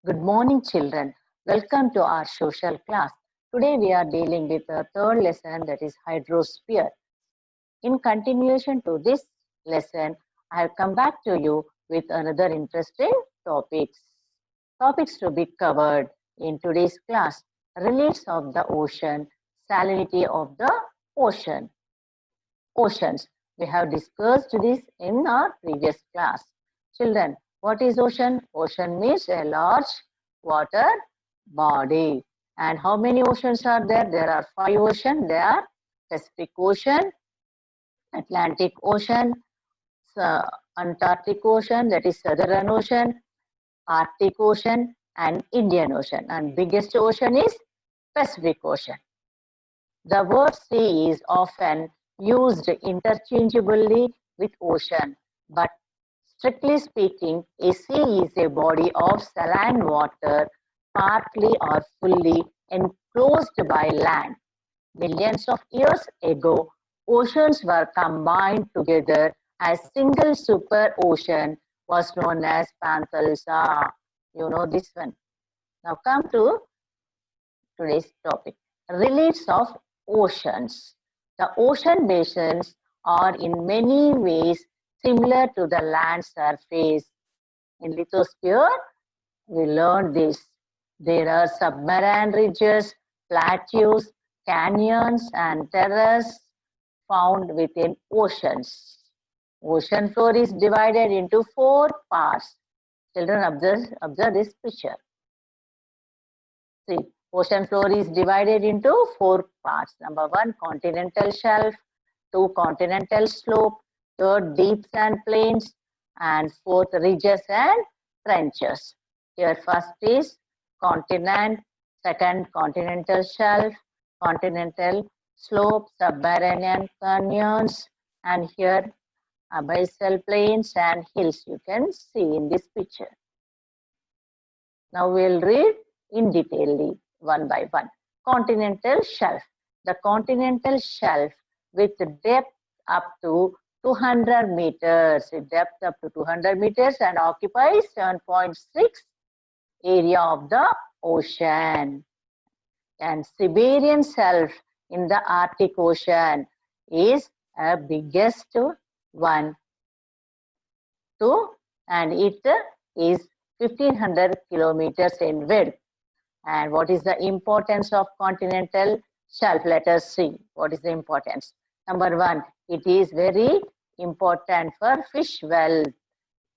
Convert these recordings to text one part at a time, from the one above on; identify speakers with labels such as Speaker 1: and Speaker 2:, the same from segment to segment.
Speaker 1: Good morning, children. Welcome to our social class. Today we are dealing with the third lesson, that is hydrosphere. In continuation to this lesson, I have come back to you with another interesting topics to be covered in today's class. Reliefs of the ocean, salinity of the oceans. We have discussed this in our previous class. Children, what is ocean? Ocean means a large water body. And how many oceans are there? There are 5 oceans. There are Pacific Ocean, Atlantic Ocean, Antarctic Ocean, that is Southern Ocean, Arctic Ocean, and Indian Ocean. And biggest ocean is Pacific Ocean. The word sea is often used interchangeably with ocean, but strictly speaking, a sea is a body of saline water, partly or fully enclosed by land. Millions of years ago, oceans were combined together as single super ocean was known as Panthalassa. You know this one. Now come to today's topic. Reliefs of oceans. The ocean basins are in many ways similar to the land surface. In lithosphere, we learned this. There are submarine ridges, plateaus, canyons, and terraces found within oceans. Ocean floor is divided into 4 parts. Children, observe this picture. See, ocean floor is divided into 4 parts. Number 1, continental shelf. 2, continental slope. 3rd, deep sand plains. And 4th, ridges and trenches. Here first is continent. 2nd, continental shelf. Continental slope, submarine canyons. And here, abyssal plains and hills. You can see in this picture. Now we'll read in detail one by one. Continental shelf. The continental shelf with depth up to 200 meters, depth up to 200 meters and occupies 7.6 area of the ocean. And Siberian shelf in the Arctic Ocean is a biggest one too, and it is 1500 kilometers in width. And what is the importance of continental shelf? Let us see what is the importance. Number 1, it is very important for fish wealth.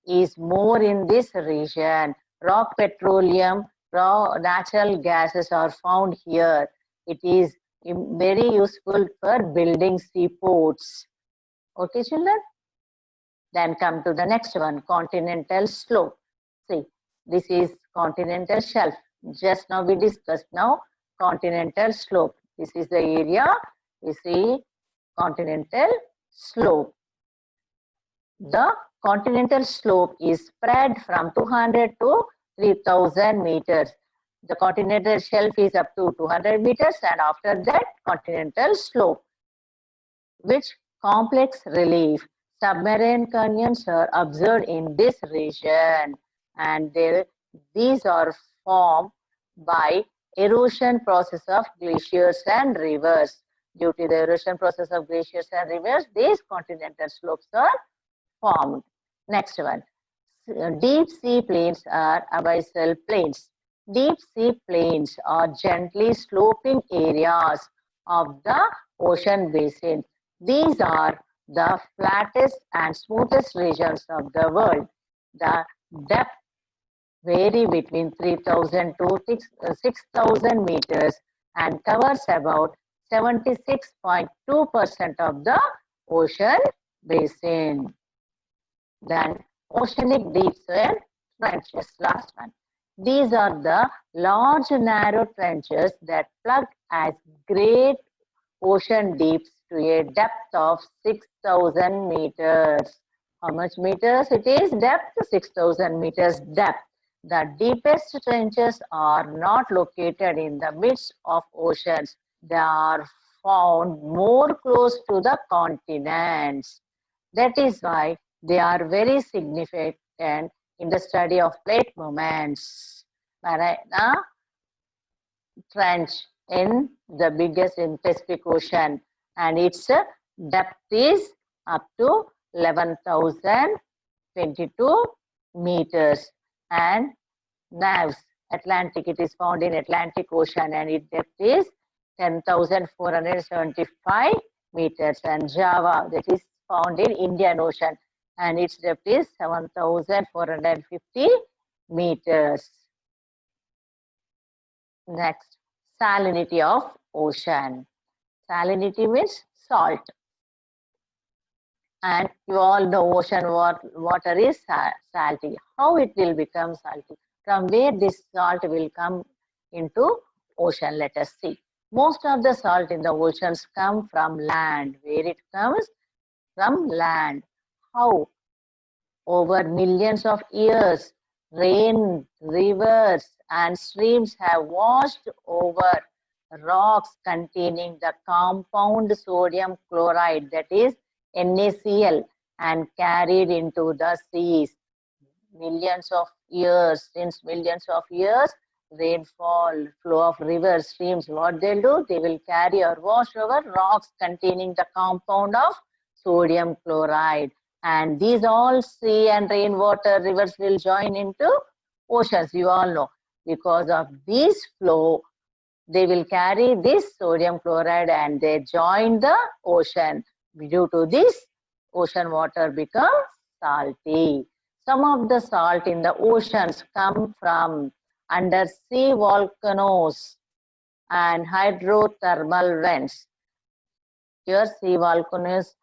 Speaker 1: Is more in this region. Raw petroleum, raw natural gases are found here. It is very useful for building seaports. Okay, children? Then come to the next one, continental slope. See, this is continental shelf. Just now we discussed now continental slope. This is the area we see continental slope. The continental slope is spread from 200 to 3000 meters. The continental shelf is up to 200 meters and after that continental slope. Which complex relief submarine canyons are observed in this region, and these are formed by erosion process of glaciers and rivers. Due to the erosion process of glaciers and rivers, these continental slopes are formed. Next one, deep sea plains are abyssal plains. Deep sea plains are gently sloping areas of the ocean basin. These are the flattest and smoothest regions of the world. The depth vary between 3000 to 6000 meters and covers about 76.2% of the ocean basin. Then oceanic deep and trenches, last one. These are the large narrow trenches that plug as great ocean deeps to a depth of 6000 meters. How much meters it is? Depth 6000 meters depth. The deepest trenches are not located in the midst of oceans. They are found more close to the continents. That is why they are very significant in the study of plate movements. Mariana Trench in the biggest in Pacific Ocean, and its depth is up to 11,022 meters. And Naves Atlantic, it is found in Atlantic Ocean, and its depth is 10,475 meters. And Java, that is found in Indian Ocean, and its depth is 7,450 meters. Next, salinity of ocean. Salinity means salt. And you all know ocean water is salty. How it will become salty? From where this salt will come into ocean? Let us see. Most of the salt in the oceans come from land. Where it comes? From land. How? Over millions of years, rain, rivers, and streams have washed over rocks containing the compound sodium chloride, that is NaCl, and carried into the seas. Millions of years, since millions of years, rainfall, flow of rivers, streams, what they'll do? They will carry or wash over rocks containing the compound of sodium chloride. And these all sea and rainwater rivers will join into oceans, you all know. Because of this flow, they will carry this sodium chloride and they join the ocean. Due to this, ocean water becomes salty. Some of the salt in the oceans come from undersea volcanoes and hydrothermal vents. Here, sea volcanoes,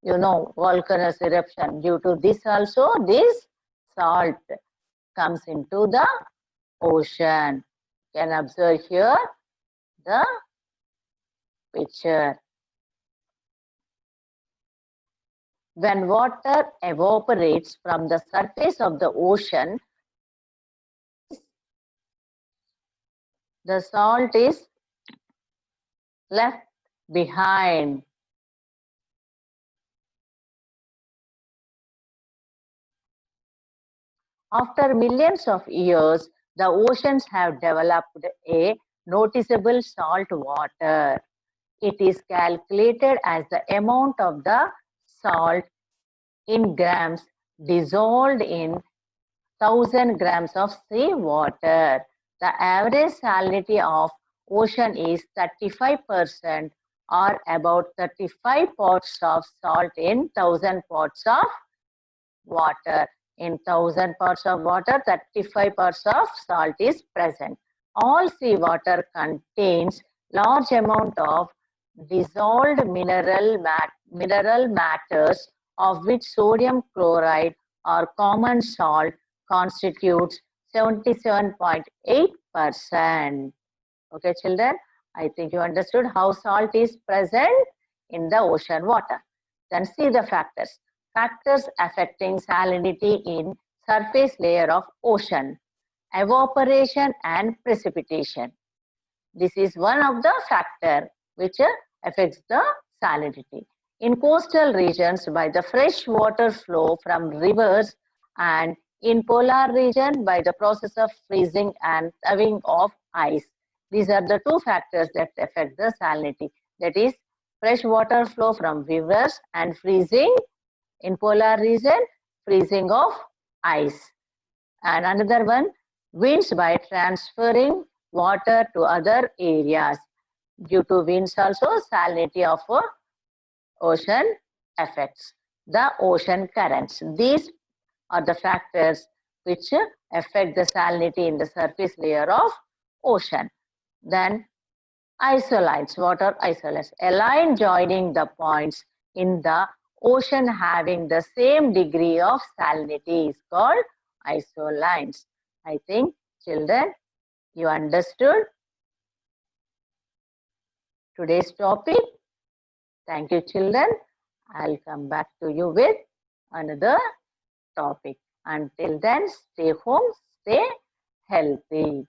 Speaker 1: you know, volcanoes eruption. Due to this also, this salt comes into the ocean. You can observe here the picture. When water evaporates from the surface of the ocean, the salt is left behind. After millions of years, the oceans have developed a noticeable salt water. It is calculated as the amount of the salt in grams dissolved in 1,000 grams of sea water. The average salinity of ocean is 35%, or about 35 parts of salt in 1,000 parts of water. In 1,000 parts of water, 35 parts of salt is present. All seawater contains large amount of dissolved mineral matters, of which sodium chloride or common salt constitutes 77.8%. Okay, children, I think you understood how salt is present in the ocean water. Then see the factors. Factors affecting salinity in surface layer of ocean: evaporation and precipitation. This is one of the factor which affects the salinity. In coastal regions, by the fresh water flow from rivers, and in polar region by the process of freezing and thawing of ice. These are the two factors that affect the salinity. That is, fresh water flow from rivers and freezing in polar region, freezing of ice. And another one, winds by transferring water to other areas. Due to winds also, salinity of ocean affects. The ocean currents. These are the factors which affect the salinity in the surface layer of ocean. Then isolines, water isolates. A line joining the points in the ocean having the same degree of salinity is called isolines. I think, children, you understood today's topic. Thank you, children. I'll come back to you with another topic. Until then, stay home, stay healthy.